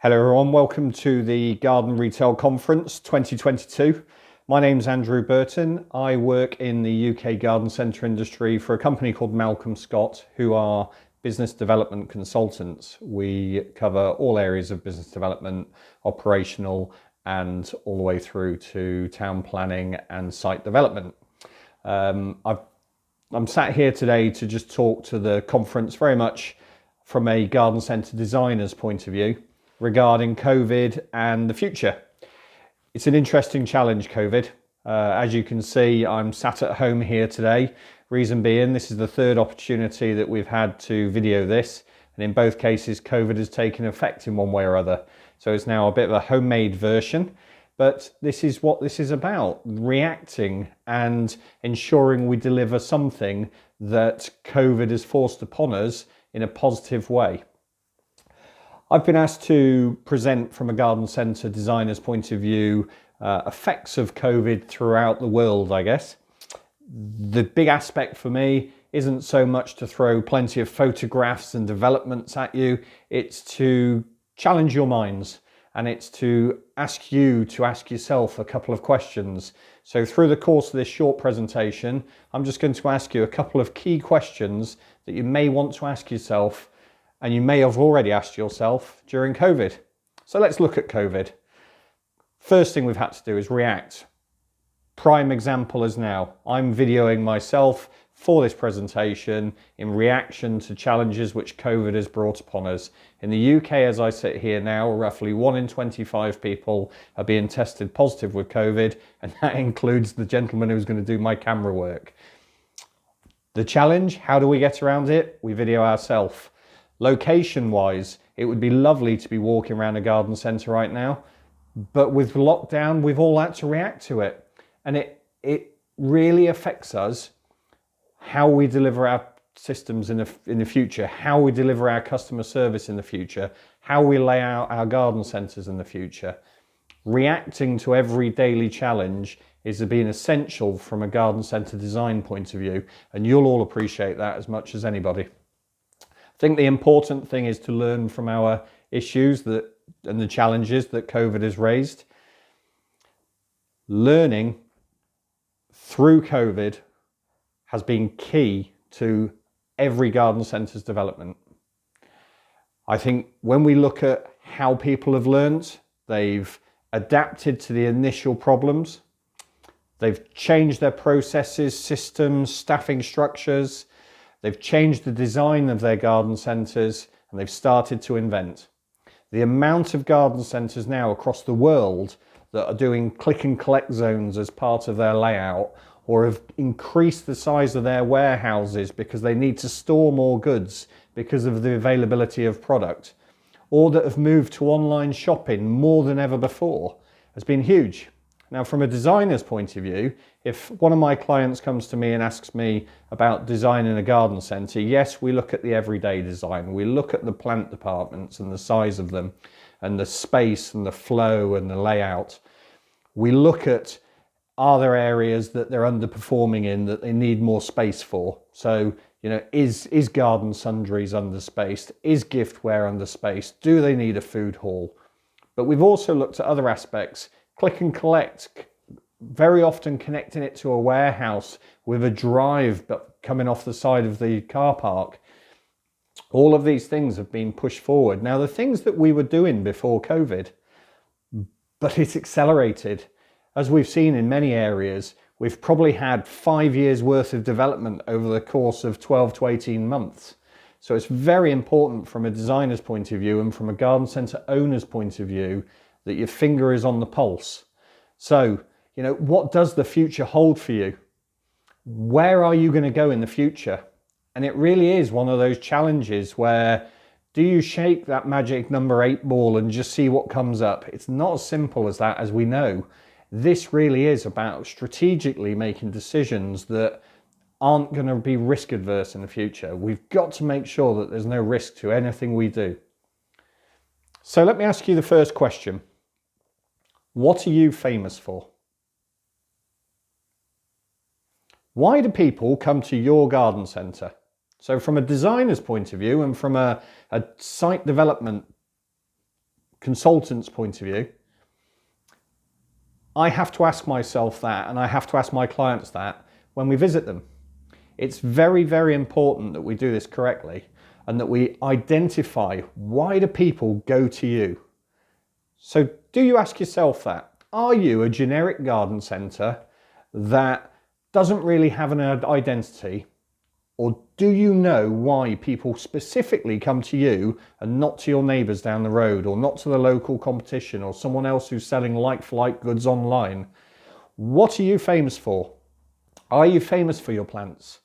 Hello everyone, welcome to the Garden Retail Conference 2022. My name's Andrew Burton. I work in the UK garden centre industry for a company called Malcolm Scott, who are business development consultants. We cover all areas of business development, operational, and all the way through to town planning and site development. I'm sat here today to just talk to the conference very much from a garden centre designer's point of view regarding COVID and the future. It's an interesting challenge, COVID. As you can see, I'm sat at home here today. Reason being, this is the third opportunity that we've had to video this, and in both cases, COVID has taken effect in one way or other. So it's now a bit of a homemade version, but this is what this is about, reacting and ensuring we deliver something that COVID has forced upon us in a positive way. I've been asked to present from a garden centre designer's point of view, effects of COVID throughout the world, I guess. The big aspect for me isn't so much to throw plenty of photographs and developments at you, it's to challenge your minds, and it's to ask you to ask yourself a couple of questions. So through the course of this short presentation, I'm just going to ask you a couple of key questions that you may want to ask yourself, and you may have already asked yourself during COVID. So let's look at COVID. First thing we've had to do is react. Prime example is now, I'm videoing myself for this presentation in reaction to challenges which COVID has brought upon us. In the UK, as I sit here now, roughly 1 in 25 people are being tested positive with COVID, and that includes the gentleman who's going to do my camera work. The challenge, how do we get around it? We video ourselves. Location wise, it would be lovely to be walking around a garden centre right now, but with lockdown, we've all had to react to it. And it really affects us, how we deliver our systems in the future, how we deliver our customer service in the future, how we lay out our garden centres in the future. Reacting to every daily challenge is being essential from a garden centre design point of view, and you'll all appreciate that as much as anybody. I think the important thing is to learn from our issues and the challenges that COVID has raised. Learning through COVID has been key to every garden centre's development. I think when we look at how people have learned, they've adapted to the initial problems, they've changed their processes, systems, staffing structures, they've changed the design of their garden centres, and they've started to invent. The amount of garden centres now across the world that are doing click and collect zones as part of their layout, or have increased the size of their warehouses because they need to store more goods because of the availability of product, or that have moved to online shopping more than ever before, has been huge. Now, from a designer's point of view, if one of my clients comes to me and asks me about designing a garden centre, yes, we look at the everyday design. We look at the plant departments and the size of them, and the space and the flow and the layout. We look at, are there areas that they're underperforming in that they need more space for? So, is garden sundries underspaced? Is giftware underspaced? Do they need a food hall? But we've also looked at other aspects. Click and collect, very often connecting it to a warehouse with a drive but coming off the side of the car park. All of these things have been pushed forward. Now, the things that we were doing before COVID, but it's accelerated. As we've seen in many areas, we've probably had 5 years worth of development over the course of 12 to 18 months. So it's very important from a designer's point of view and from a garden centre owner's point of view that your finger is on the pulse. So, what does the future hold for you? Where are you going to go in the future? And it really is one of those challenges where, do you shake that magic number 8 ball and just see what comes up? It's not as simple as that, as we know. This really is about strategically making decisions that aren't going to be risk adverse in the future. We've got to make sure that there's no risk to anything we do. So let me ask you the first question. What are you famous for? Why do people come to your garden centre? So from a designer's point of view and from a site development consultant's point of view, I have to ask myself that, and I have to ask my clients that when we visit them. It's very, very important that we do this correctly and that we identify, why do people go to you? So do you ask yourself that? Are you a generic garden centre that doesn't really have an identity? Or do you know why people specifically come to you and not to your neighbours down the road, or not to the local competition, or someone else who's selling like-for-like goods online? What are you famous for? Are you famous for your plants?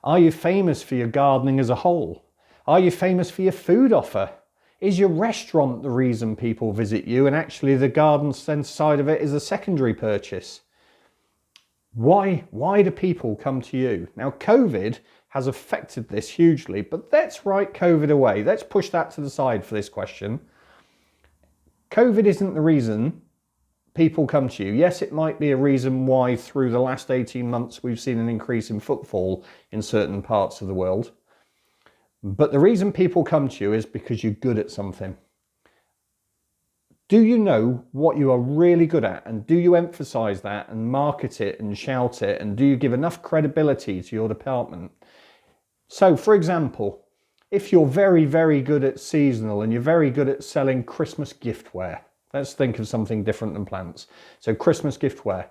Are you famous for your gardening as a whole? Are you famous for your food offer? Is your restaurant the reason people visit you, and actually the garden centre side of it is a secondary purchase? Why do people come to you? Now, COVID has affected this hugely, but let's write COVID away. Let's push that to the side for this question. COVID isn't the reason people come to you. Yes, it might be a reason why through the last 18 months we've seen an increase in footfall in certain parts of the world. But the reason people come to you is because you're good at something. Do you know what you are really good at, and do you emphasize that and market it and shout it, and do you give enough credibility to your department? So, for example, if you're very, very good at seasonal and you're very good at selling Christmas giftware, let's think of something different than plants. So Christmas giftware.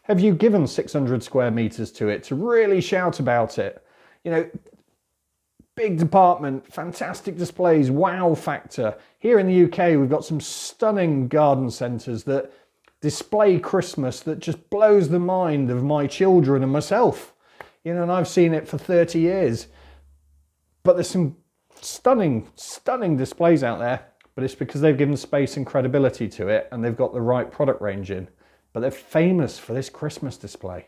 Have you given 600 square meters to it to really shout about it? You know, big department, fantastic displays, wow factor. Here in the UK, we've got some stunning garden centres that display Christmas that just blows the mind of my children and myself. You know, and I've seen it for 30 years. But there's some stunning, stunning displays out there, but it's because they've given space and credibility to it, and they've got the right product range in. But they're famous for this Christmas display.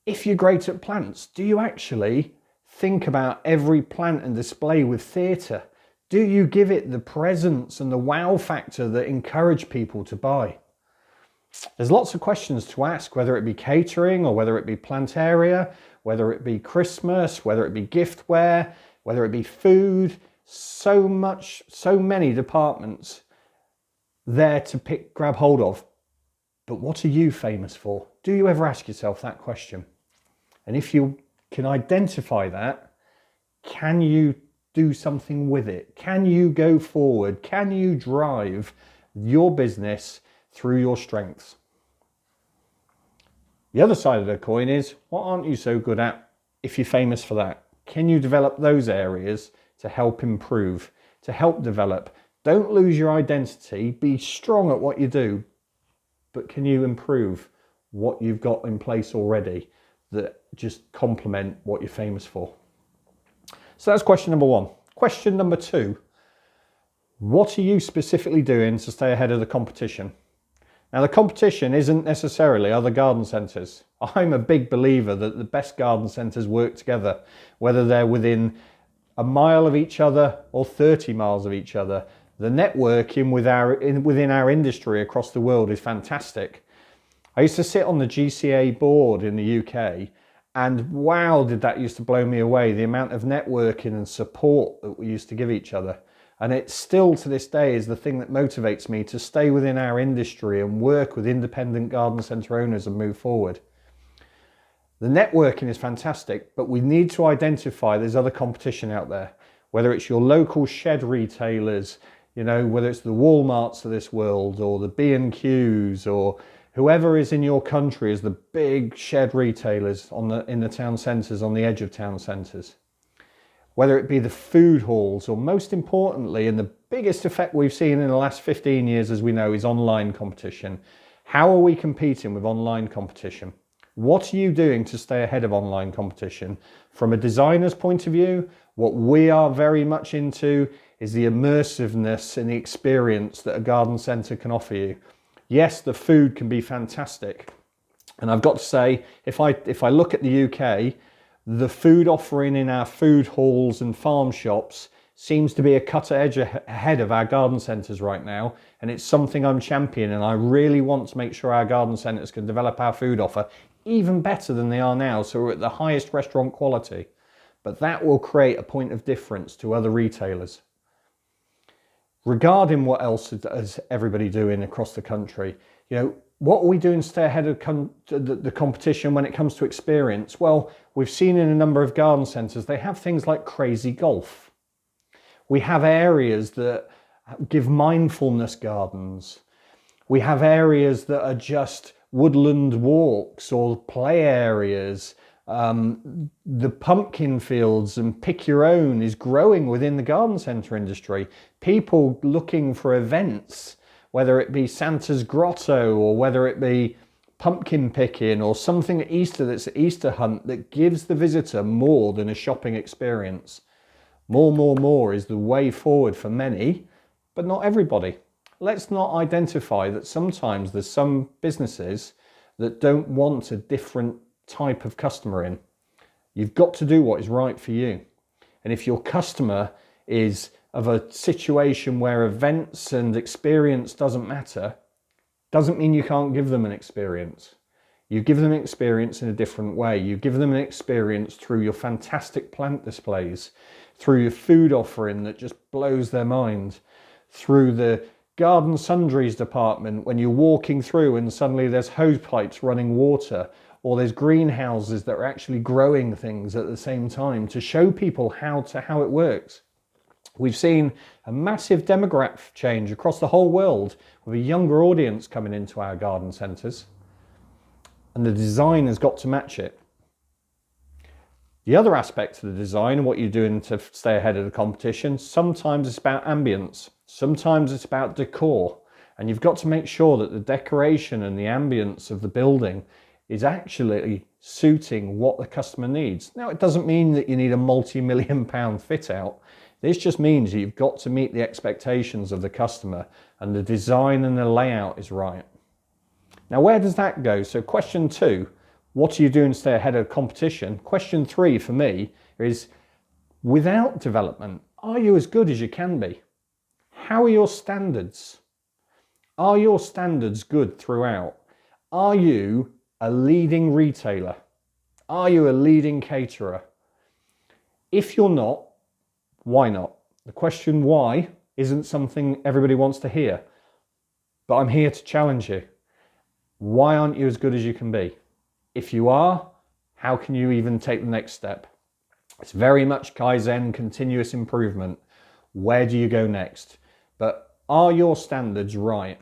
If you're great at plants, do you actually think about every plant and display with theatre? Do you give it the presence and the wow factor that encourage people to buy? There's lots of questions to ask, whether it be catering or whether it be plant area, whether it be Christmas, whether it be giftware, whether it be food. So many departments there to grab hold of. But what are you famous for? Do you ever ask yourself that question? And if you can identify that, can you do something with it? Can you go forward? Can you drive your business through your strengths? The other side of the coin is, what aren't you so good at if you're famous for that? Can you develop those areas to help improve, to help develop? Don't lose your identity. Be strong at what you do, but can you improve what you've got in place already that just complement what you're famous for? So that's question number one. Question number two, what are you specifically doing to stay ahead of the competition? Now, the competition isn't necessarily other garden centres. I'm a big believer that the best garden centres work together, whether they're within a mile of each other or 30 miles of each other. The networking within our industry across the world is fantastic. I used to sit on the GCA board in the UK, and wow, did that used to blow me away, the amount of networking and support that we used to give each other. And it still to this day is the thing that motivates me to stay within our industry and work with independent garden centre owners and move forward. The networking is fantastic, but we need to identify there's other competition out there, whether it's your local shed retailers, you know, whether it's the Walmarts of this world or the B&Qs or whoever is in your country as the big shed retailers in the town centres, on the edge of town centres. Whether it be the food halls, or most importantly, and the biggest effect we've seen in the last 15 years, as we know, is online competition. How are we competing with online competition? What are you doing to stay ahead of online competition? From a designer's point of view, what we are very much into is the immersiveness and the experience that a garden centre can offer you. Yes, the food can be fantastic. And I've got to say, if I look at the UK, the food offering in our food halls and farm shops seems to be a cut edge ahead of our garden centres right now, and it's something I'm championing, and I really want to make sure our garden centres can develop our food offer even better than they are now, so we're at the highest restaurant quality. But that will create a point of difference to other retailers. Regarding what else is everybody doing across the country, what are we doing to stay ahead of the competition when it comes to experience? Well, we've seen in a number of garden centres, they have things like crazy golf. We have areas that give mindfulness gardens. We have areas that are just woodland walks or play areas. The pumpkin fields and pick your own is growing within the garden centre industry. People looking for events, whether it be Santa's Grotto or whether it be pumpkin picking or something at Easter that's an Easter hunt that gives the visitor more than a shopping experience. More is the way forward for many, but not everybody. Let's not identify that sometimes there's some businesses that don't want a different type of customer in. You've got to do what is right for you. And if your customer is of a situation where events and experience doesn't matter, doesn't mean you can't give them an experience. You give them an experience in a different way. You give them an experience through your fantastic plant displays, through your food offering that just blows their mind, through the garden sundries department when you're walking through and suddenly there's hose pipes running water, or there's greenhouses that are actually growing things at the same time to show people how it works. We've seen a massive demographic change across the whole world with a younger audience coming into our garden centres, and the design has got to match it. The other aspect of the design and what you're doing to stay ahead of the competition, sometimes it's about ambience, sometimes it's about decor, and you've got to make sure that the decoration and the ambience of the building is actually suiting what the customer needs. Now, it doesn't mean that you need a multi-million pound fit out. This just means that you've got to meet the expectations of the customer and the design and the layout is right. Now, where does that go? So question 2, what are you doing to stay ahead of competition? Question 3 for me is, without development, are you as good as you can be? How are your standards? Are your standards good throughout? Are you a leading retailer? Are you a leading caterer? If you're not, why not? The question why isn't something everybody wants to hear, but I'm here to challenge you. Why aren't you as good as you can be? If you are, how can you even take the next step? It's very much Kaizen, continuous improvement. Where do you go next? But are your standards right?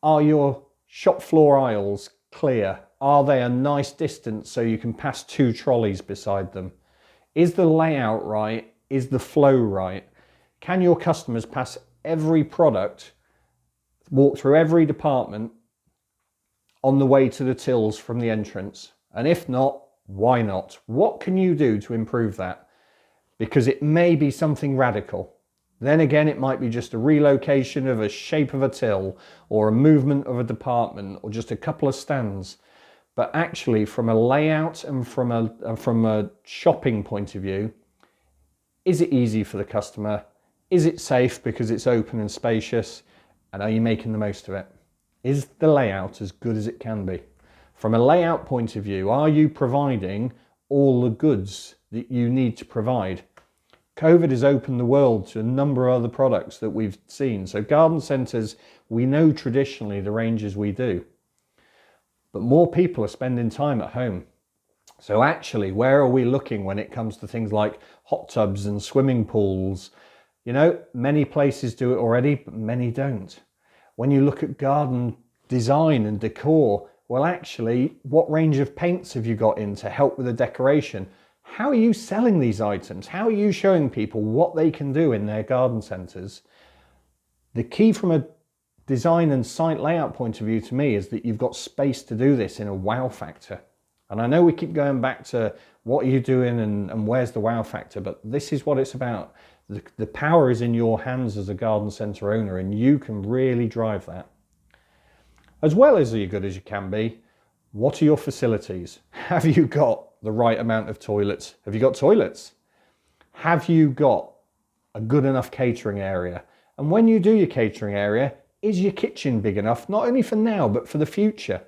Are your shop floor aisles clear? Are they a nice distance so you can pass 2 trolleys beside them? Is the layout right? Is the flow right? Can your customers pass every product, walk through every department on the way to the tills from the entrance? And if not, why not? What can you do to improve that? Because it may be something radical. Then again, it might be just a relocation of a shape of a till or a movement of a department or just a couple of stands. But actually, from a layout and from a shopping point of view, is it easy for the customer? Is it safe because it's open and spacious? And are you making the most of it? Is the layout as good as it can be? From a layout point of view, are you providing all the goods that you need to provide? COVID has opened the world to a number of other products that we've seen. So garden centres, we know traditionally the ranges we do. But more people are spending time at home. So actually, where are we looking when it comes to things like hot tubs and swimming pools? Many places do it already, but many don't. When you look at garden design and decor, well, actually, what range of paints have you got in to help with the decoration? How are you selling these items? How are you showing people what they can do in their garden centres? The key from a design and site layout point of view to me is that you've got space to do this in a wow factor. And I know we keep going back to what are you doing and where's the wow factor, but this is what it's about. The power is in your hands as a garden centre owner, and you can really drive that. As well as are you good as you can be, what are your facilities? Have you got the right amount of toilets? Have you got toilets? Have you got a good enough catering area? And when you do your catering area, is your kitchen big enough, not only for now, but for the future?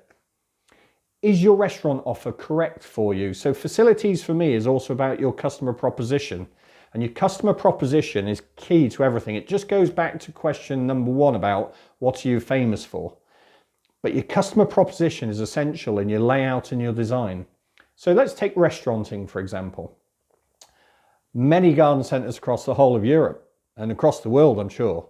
Is your restaurant offer correct for you? So facilities for me is also about your customer proposition. And your customer proposition is key to everything. It just goes back to question number one about what are you famous for? But your customer proposition is essential in your layout and your design. So let's take restauranting, for example. Many garden centres across the whole of Europe and across the world, I'm sure,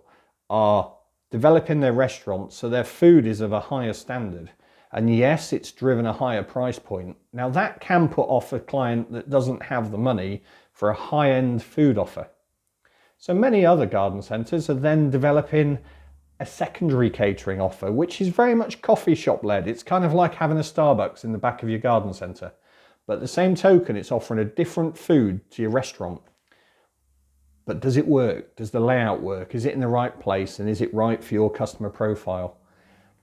are developing their restaurants so their food is of a higher standard. And yes, it's driven a higher price point. Now that can put off a client that doesn't have the money for a high-end food offer. So many other garden centres are then developing a secondary catering offer, which is very much coffee shop led. It's kind of like having a Starbucks in the back of your garden centre. But at the same token, it's offering a different food to your restaurant. But does it work? Does the layout work? Is it in the right place? And is it right for your customer profile?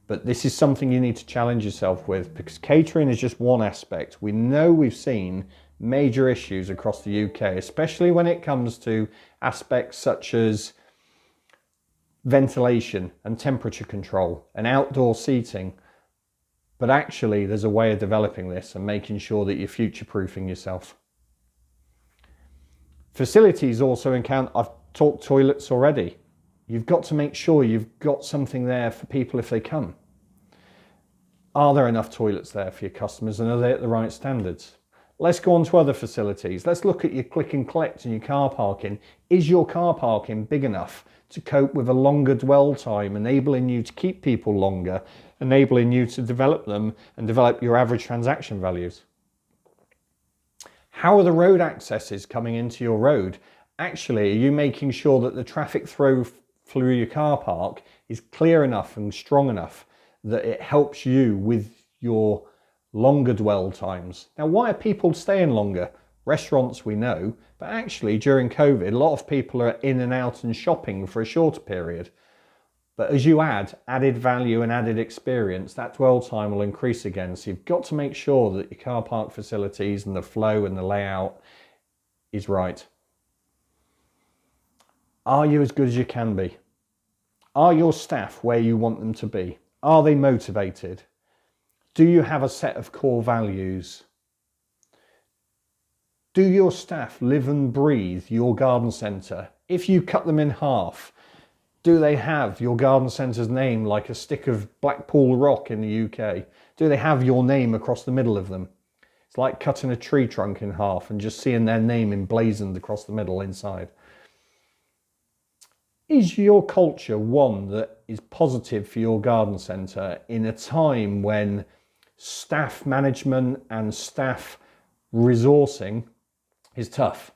But this is something you need to challenge yourself with, because catering is just one aspect. We know we've seen major issues across the UK, especially when it comes to aspects such as ventilation and temperature control and outdoor seating. But actually, there's a way of developing this and making sure that you're future-proofing yourself. Facilities also encounter, I've talked toilets already. You've got to make sure you've got something there for people if they come. Are there enough toilets there for your customers, and are they at the right standards? Let's go on to other facilities. Let's look at your click and collect and your car parking. Is your car parking big enough to cope with a longer dwell time, enabling you to keep people longer, enabling you to develop them and develop your average transaction values? How are the road accesses coming into your road? Actually, are you making sure that the traffic through your car park is clear enough and strong enough that it helps you with your longer dwell times? Now, why are people staying longer? Restaurants, we know, but actually during COVID, a lot of people are in and out and shopping for a shorter period. But as you add added value and added experience, that dwell time will increase again. So you've got to make sure that your car park facilities and the flow and the layout is right. Are you as good as you can be? Are your staff where you want them to be? Are they motivated? Do you have a set of core values? Do your staff live and breathe your garden centre? If you cut them in half, do they have your garden centre's name like a stick of Blackpool rock in the UK? Do they have your name across the middle of them? It's like cutting a tree trunk in half and just seeing their name emblazoned across the middle inside. Is your culture one that is positive for your garden centre in a time when staff management and staff resourcing is tough?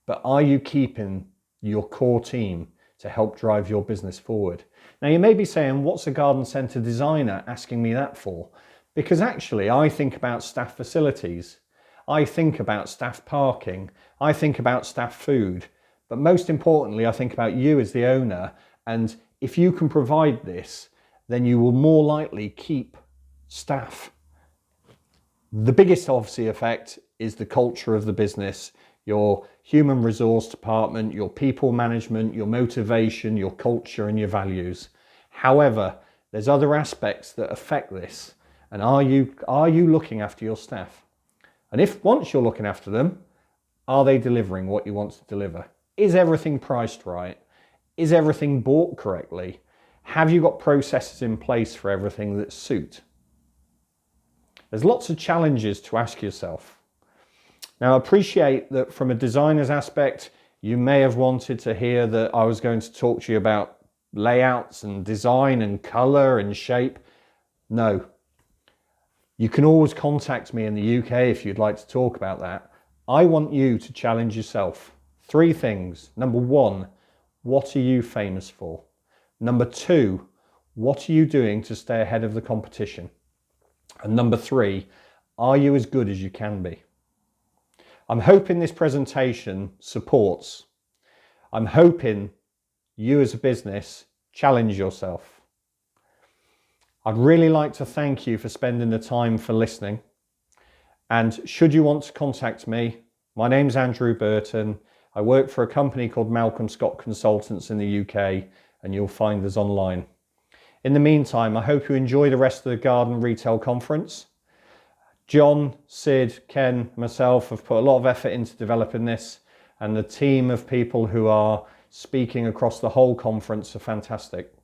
But are you keeping your core team to help drive your business forward? Now you may be saying, what's a garden centre designer asking me that for? Because actually I think about staff facilities, I think about staff parking, I think about staff food, but most importantly I think about you as the owner, and if you can provide this, then you will more likely keep staff. The biggest obviously effect is the culture of the business, your human resource department, your people management, your motivation, your culture and your values. However, there's other aspects that affect this. And are you looking after your staff? And if once you're looking after them, are they delivering what you want to deliver? Is everything priced right? Is everything bought correctly? Have you got processes in place for everything that suit? There's lots of challenges to ask yourself. Now, I appreciate that from a designer's aspect, you may have wanted to hear that I was going to talk to you about layouts and design and colour and shape. No. You can always contact me in the UK if you'd like to talk about that. I want you to challenge yourself. 3 things. Number 1, what are you famous for? Number 2, what are you doing to stay ahead of the competition? And number 3, are you as good as you can be? I'm hoping this presentation supports. I'm hoping you as a business challenge yourself. I'd really like to thank you for spending the time for listening. And should you want to contact me, my name's Andrew Burton. I work for a company called Malcolm Scott Consultants in the UK, and you'll find us online. In the meantime, I hope you enjoy the rest of the Garden Retail Conference. John, Sid, Ken, myself have put a lot of effort into developing this, and the team of people who are speaking across the whole conference are fantastic.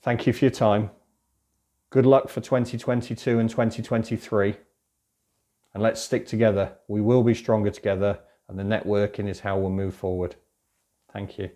Thank you for your time. Good luck for 2022 and 2023. And let's stick together. We will be stronger together, and the networking is how we'll move forward. Thank you.